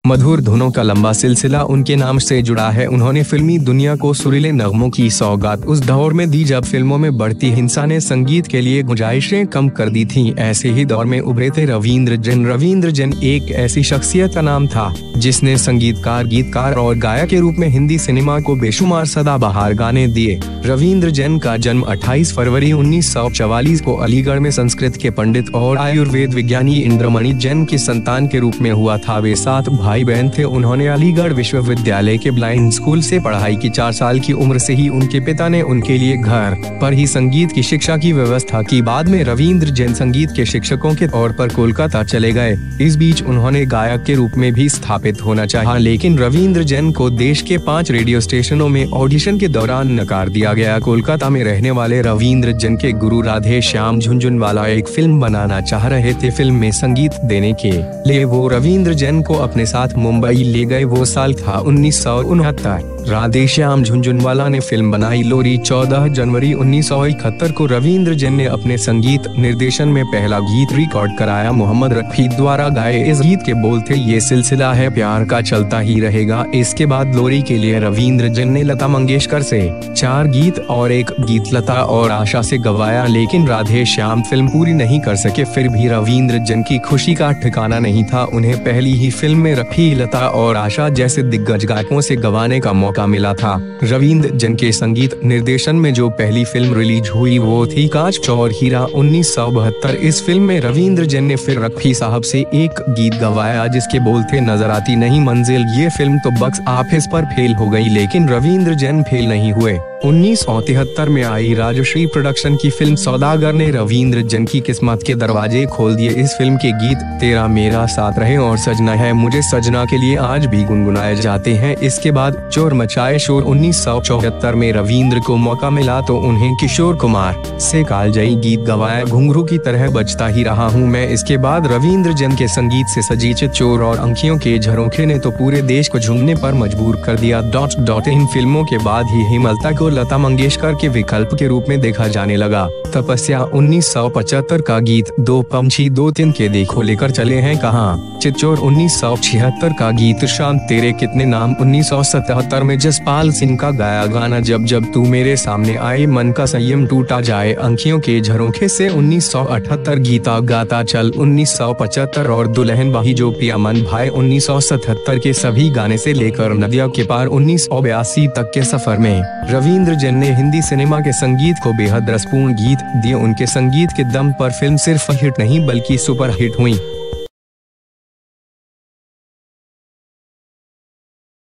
मधुर धुनों का लंबा सिलसिला उनके नाम से जुड़ा है। उन्होंने फिल्मी दुनिया को सुरीले नगमों की सौगात उस दौर में दी जब फिल्मों में बढ़ती हिंसा ने संगीत के लिए गुंजाइशें कम कर दी थीं। ऐसे ही दौर में उभरे थे रवींद्र जैन। रवींद्र जैन एक ऐसी शख्सियत का नाम था जिसने संगीतकार, गीतकार और गायक के रूप में हिंदी सिनेमा को बेशुमार सदाबहार गाने दिए। रवींद्र जैन का जन्म 28 फरवरी 1944 को अलीगढ़ में संस्कृत के पंडित और आयुर्वेद विज्ञानी इंद्रमणि जैन की संतान के रूप में हुआ था। वे 7 भाई बहन थे। उन्होंने अलीगढ़ विश्वविद्यालय के ब्लाइंड स्कूल से पढ़ाई की। 4 साल की उम्र से ही उनके पिता ने उनके लिए घर पर ही संगीत की शिक्षा की व्यवस्था की। बाद में रवींद्र जैन संगीत के शिक्षकों के तौर पर कोलकाता चले गए। इस बीच उन्होंने गायक के रूप में भी स्थापित होना चाहा, लेकिन रवींद्र जैन को देश के 5 रेडियो स्टेशनों में ऑडिशन के दौरान नकार दिया गया। कोलकाता में रहने वाले रवींद्र जैन के गुरु राधे श्याम झुनझुनवाला एक फिल्म बनाना चाह रहे थे। फिल्म में संगीत देने के लिए वो रवींद्र जैन को अपने साथ मुंबई ले गए। वो साल था 1969। राधे श्याम झुनझुनवाला ने फिल्म बनाई लोरी। 14 जनवरी 1971 को रवींद्र जैन ने अपने संगीत निर्देशन में पहला गीत रिकॉर्ड कराया। मोहम्मद रफी द्वारा गाए इस गीत के बोल थे, ये सिलसिला है प्यार का चलता ही रहेगा। इसके बाद लोरी के लिए रवींद्र जैन ने लता मंगेशकर से 4 गीत और एक गीत लता और आशा से गवाया, लेकिन राधे श्याम फिल्म पूरी नहीं कर सके। फिर भी रवींद्र जैन की खुशी का ठिकाना नहीं था। उन्हें पहली ही फिल्म में रफी, लता और आशा जैसे दिग्गज गायकों से गवाने का मौका मिला था। रवींद्र जैन के संगीत निर्देशन में जो पहली फिल्म रिलीज हुई वो थी कांच और हीरा 1972। इस फिल्म में रवींद्र जैन ने फिर रफी साहब से एक गीत गवाया जिसके बोल थे नजर आती नहीं मंजिल। ये फिल्म तो बॉक्स ऑफिस पर फेल हो गई, लेकिन रवींद्र जैन फेल नहीं हुए। 1973 में आई राजश्री प्रोडक्शन की फिल्म सौदागर ने रवींद्र जैन की किस्मत के दरवाजे खोल दिए। इस फिल्म के गीत तेरा मेरा साथ रहे और सजना है मुझे सजना के लिए आज भी गुनगुनाए जाते हैं। इसके बाद चोर मचाए शोर 1974 में रवींद्र को मौका मिला तो उन्हें किशोर कुमार से कालजयी गीत गवाया, घुंघरू की तरह बजता ही रहा हूँ मैं। इसके बाद रवींद्र जैन के संगीत से सजी चोर और अंखियों के झरोखे ने तो पूरे देश को झूमने पर मजबूर कर दिया। इन फिल्मों के बाद ही हेमलता को लता मंगेशकर के विकल्प के रूप में देखा जाने लगा। तपस्या 1975 का गीत 2 पंछी 2 तिनके देखो लेकर चले हैं कहाँ। चिच्चोर 1976 का गीत शांत तेरे कितने नाम। 1977 में जसपाल सिंह का गाया गाना जब जब तू मेरे सामने आए मन का संयम टूटा जाए। अंखियों के झरोखे से 1978 गीता गाता चल 1975 और दुल्हन बाही जो पिया मन भाई 1977 के सभी गाने से लेकर नदिया के पार 1982 तक के सफर में रवींद्र जैन ने हिंदी सिनेमा के संगीत को बेहद रसपूर्ण गीत दिए। उनके संगीत के दम पर फिल्म सिर्फ हिट नहीं बल्कि सुपर हिट हुई।